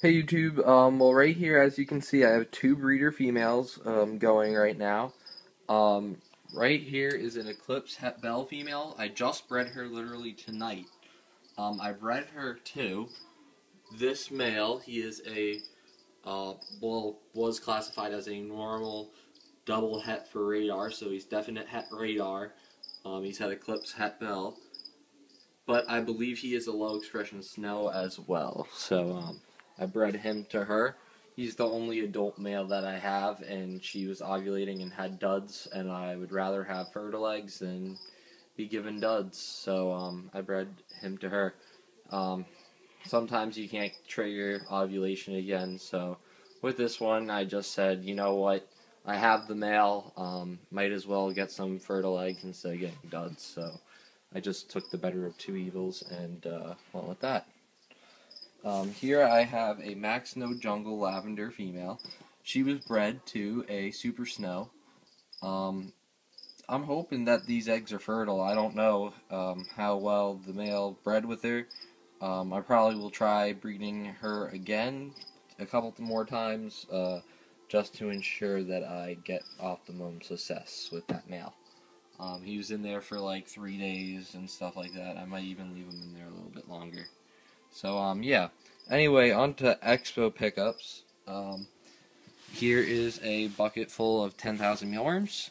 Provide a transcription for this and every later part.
Hey YouTube, well right here as you can see I have two breeder females going right now. Um, right here is an Eclipse Het Bell female. I just bred her literally tonight. I bred her too. This male, he is a, was classified as a normal double het for radar, so he's definite het radar. He's had Eclipse Het Bell, but I believe he is a low expression snow as well. So I bred him to her. He's the only adult male that I have, and she was ovulating and had duds, and I would rather have fertile eggs than be given duds. So I bred him to her. Um, Sometimes you can't trigger ovulation again, so with this one, I just said, you know what? I have the male, might as well get some fertile eggs instead of getting duds. So I just took the better of two evils and went with that. Here I have a Mack Snow Jungle Lavender female. She was bred to a Super Snow. Um, I'm hoping that these eggs are fertile. I don't know how well the male bred with her. I probably will try breeding her again a couple more times just to ensure that I get optimum success with that male. He was in there for like 3 days and stuff like that. I might even leave him in there a little bit longer. So, yeah. Anyway, on to expo pickups. Here is a bucket full of 10,000 mealworms.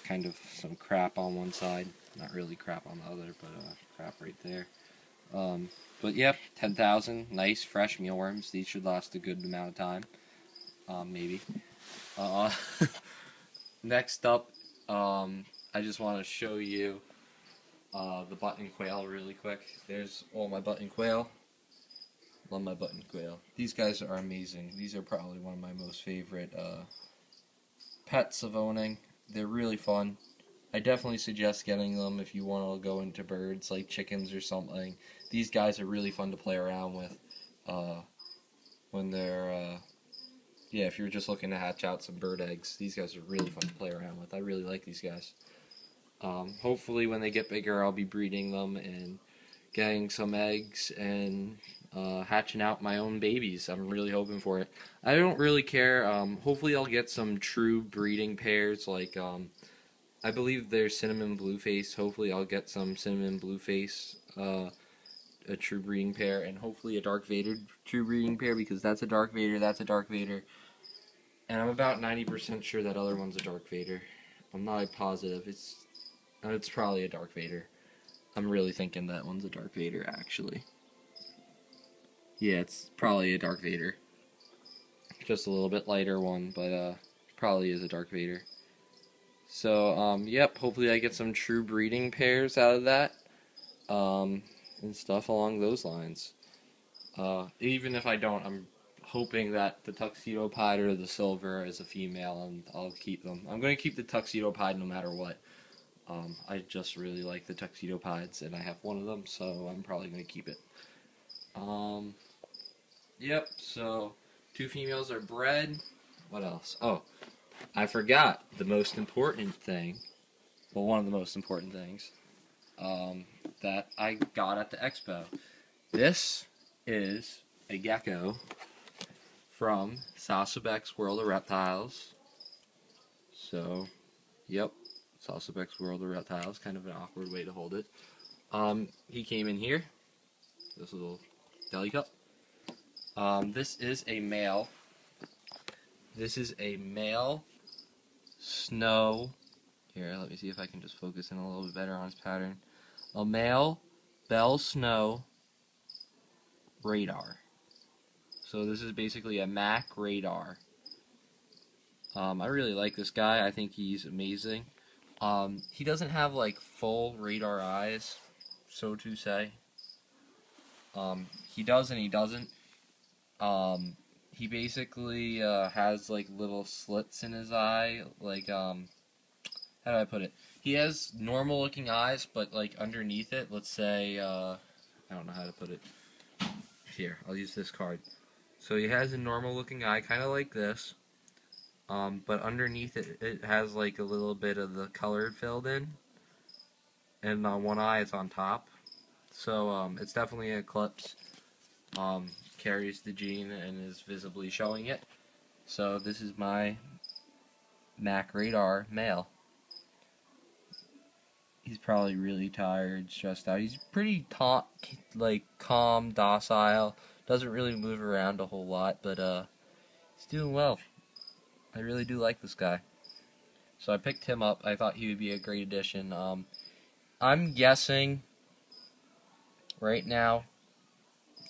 Kind of some crap on one side. Not really crap on the other, but crap right there. But yep, 10,000 nice fresh mealworms. These should last a good amount of time. Maybe. Uh, Next up, I just want to show you the button quail really quick. There's all my button quail. Love my button quail. These guys are amazing. These are probably one of my most favorite pets of owning. They're really fun. I definitely suggest getting them if you want to go into birds like chickens or something. These guys are really fun to play around with when they're, yeah, if you're just looking to hatch out some bird eggs. These guys are really fun to play around with. I really like these guys. Hopefully when they get bigger I'll be breeding them and getting some eggs and hatching out my own babies. I'm really hoping for it. I don't really care. Hopefully I'll get some true breeding pairs like I believe there's cinnamon blueface. Hopefully I'll get some cinnamon blueface, a true breeding pair, and hopefully a dark Vader true breeding pair because that's a dark Vader, that's a dark Vader, and I'm about 90% sure that other one's a dark Vader. I'm not positive. It's probably a dark Vader. I'm really thinking that one's a dark Vader actually. Yeah, it's probably a dark Vader. Just a little bit lighter one, but probably is a dark Vader. So, yep, hopefully I get some true breeding pairs out of that, and stuff along those lines. Even if I don't, I'm hoping that the tuxedo pied or the silver is a female, and I'll keep them. I'm going to keep the tuxedo pied no matter what. I just really like the tuxedo pieds, and I have one of them, so I'm probably going to keep it. Yep, so 2 females are bred. What else? Oh, I forgot the most important thing. Well, one of the most important things that I got at the expo. This is a gecko from Sasabek's World of Reptiles. So, yep, Sasabek's World of Reptiles. Kind of an awkward way to hold it. He came in here. This little deli cup. This is a male. This is a male snow. Here, let me see if I can just focus in a little bit better on his pattern. A male Bell Snow radar. So this is basically a Mack radar. I really like this guy. I think he's amazing. He doesn't have like full radar eyes, so to say. He does and he doesn't. He basically has like little slits in his eye, like how do I put it? He has normal looking eyes, but like underneath it, let's say I don't know how to put it. Here, I'll use this card. So he has a normal looking eye, kind of like this, but underneath it, it has like a little bit of the color filled in, and on one eye it's on top. So it's definitely an Eclipse. carries the gene and is visibly showing it. So this is my Mack radar male. He's probably really tired, stressed out. He's pretty calm, docile. Doesn't really move around a whole lot, but he's doing well. I really do like this guy. So I picked him up. I thought he would be a great addition. I'm guessing right now,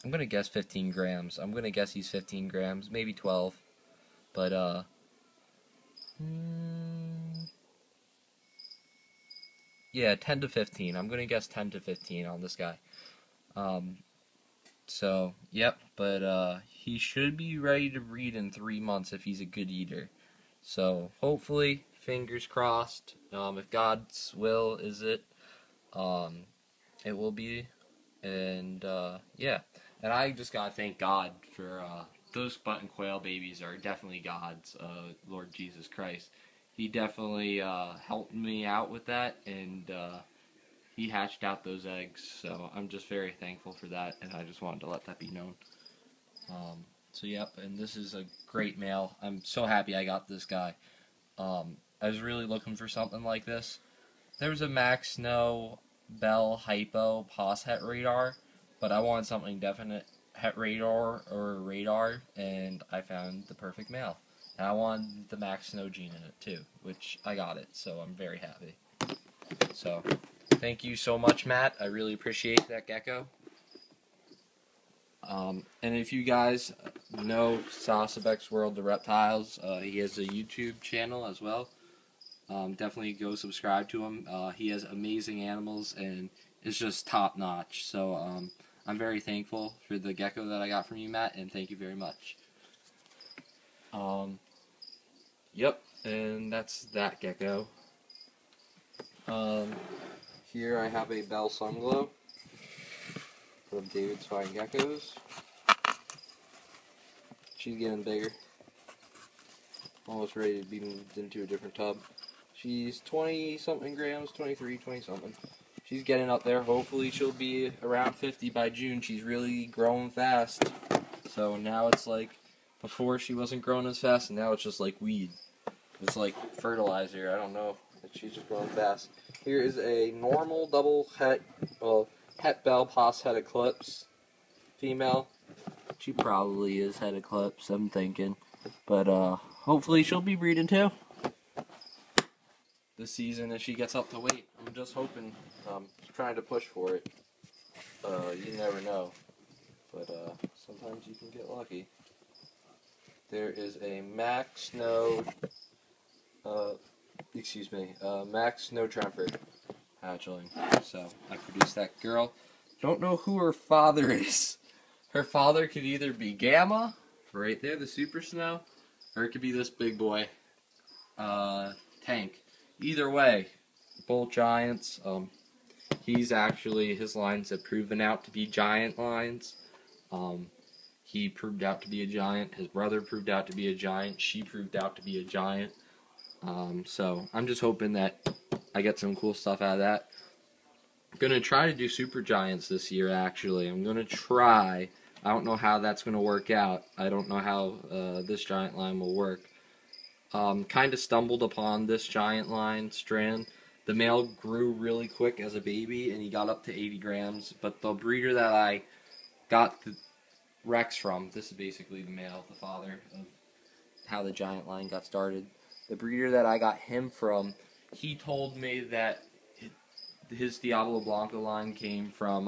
I'm going to guess 15 grams. I'm going to guess he's 15 grams, maybe 12. But, yeah, 10 to 15. I'm going to guess 10 to 15 on this guy. So, yep, but he should be ready to breed in 3 months if he's a good eater. So, hopefully, fingers crossed, if God's will is it, it will be, and, yeah. And I just gotta thank God for, those button quail babies are definitely God's, Lord Jesus Christ. He definitely, helped me out with that, and, he hatched out those eggs, so I'm just very thankful for that, and I just wanted to let that be known. So yep, and this is a great male. I'm so happy I got this guy. I was really looking for something like this. There was a Mack Snow Bell Hypo Pos Het radar, but I wanted something definite Het radar or radar, and I found the perfect male. And I wanted the Mack Snow gene in it too, which I got it, so I'm very happy. So, thank you so much, Matt. I really appreciate that, Gecko. And if you guys know Sasabek's World of Reptiles, he has a YouTube channel as well. Definitely go subscribe to him. He has amazing animals and it's just top notch. So I'm very thankful for the gecko that I got from you, Matt, and thank you very much. Yep, and that's that gecko. Here I have a Bell Sunglow from David's Fine Geckos. She's getting bigger. Almost ready to be moved into a different tub. She's 20-something grams, 23, 20-something. She's getting up there. Hopefully she'll be around 50 by June. She's really growing fast. So now it's like, before she wasn't growing as fast, and now it's just like weed. It's like fertilizer. I don't know. She's just growing fast. Here is a normal double het, het Bell Pos Het Eclipse female. She probably is Het Eclipse, I'm thinking. But hopefully she'll be breeding too this season if she gets up to weight. I'm just hoping, trying to push for it. You never know. But sometimes you can get lucky. There is a Mack Snow, Mack Snow Tremper hatchling. So I produced that girl. Don't know who her father is. Her father could either be Gamma, right there, the Super Snow, or it could be this big boy, Tank. Either way, both giants. He's actually, his lines have proven out to be giant lines. He proved out to be a giant. His brother proved out to be a giant. She proved out to be a giant. So I'm just hoping that I get some cool stuff out of that. I'm going to try to do super giants this year, actually. I'm going to try. I don't know how that's going to work out. I don't know how this giant line will work. Kind of stumbled upon this giant line strand. The male grew really quick as a baby, and he got up to 80 grams. But the breeder that I got the Rex from, this is basically the male, the father of how the giant line got started. The breeder that I got him from, he told me that his Diablo Blanco line came from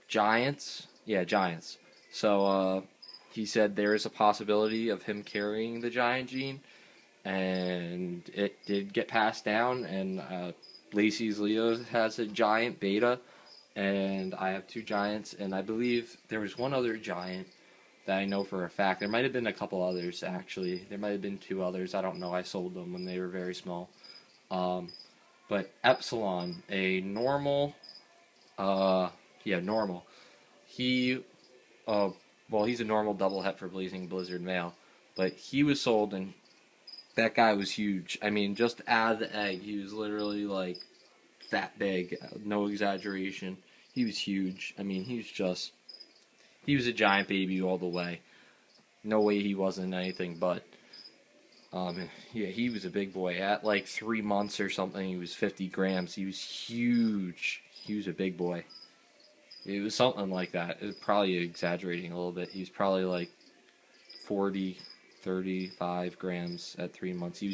giants. Yeah, giants. So he said there is a possibility of him carrying the giant gene, and it did get passed down. And Lacey's Leo has a giant beta, and I have two giants, and I believe there was one other giant that I know for a fact. There might have been a couple others, actually. There might have been two others. I don't know. I sold them when they were very small. But Epsilon, a normal, normal. He, he's a normal double het for Blazing Blizzard male, but he was sold, and that guy was huge. I mean, just out of the egg, he was literally like that big, no exaggeration. he was huge. I mean, he was a giant baby all the way. No way he wasn't anything but. Yeah, he was a big boy. At like 3 months or something, he was 50 grams. He was huge. He was a big boy. It was something like that. It was probably exaggerating a little bit. He was probably like 40, 35 grams at 3 months. He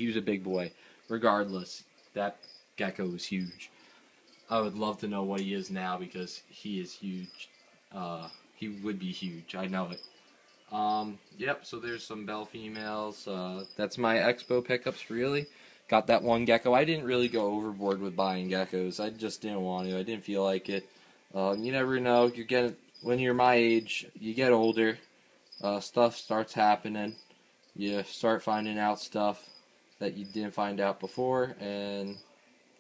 was a big boy. Regardless, that gecko was huge. I would love to know what he is now because he is huge. He would be huge. I know it. Yep, so there's some bell females. That's my expo pickups, really. Got that one gecko. I didn't really go overboard with buying geckos. I just didn't want to. I didn't feel like it. You never know. When you're my age, you get older. Stuff starts happening. You start finding out stuff that you didn't find out before, and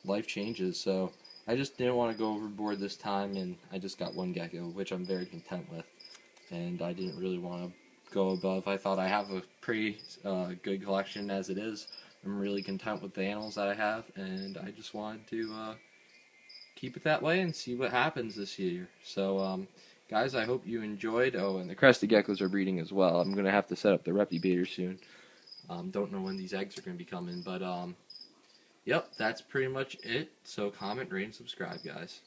life changes. So I just didn't want to go overboard this time, and I just got one gecko, which I'm very content with. And I didn't really want to go above. I thought I have a pretty good collection as it is. I'm really content with the animals that I have, and I just wanted to keep it that way and see what happens this year. So, guys, I hope you enjoyed. Oh, and the crested geckos are breeding as well. I'm going to have to set up the replicator soon. Don't know when these eggs are going to be coming, but yep, that's pretty much it. So comment, rate, and subscribe, guys.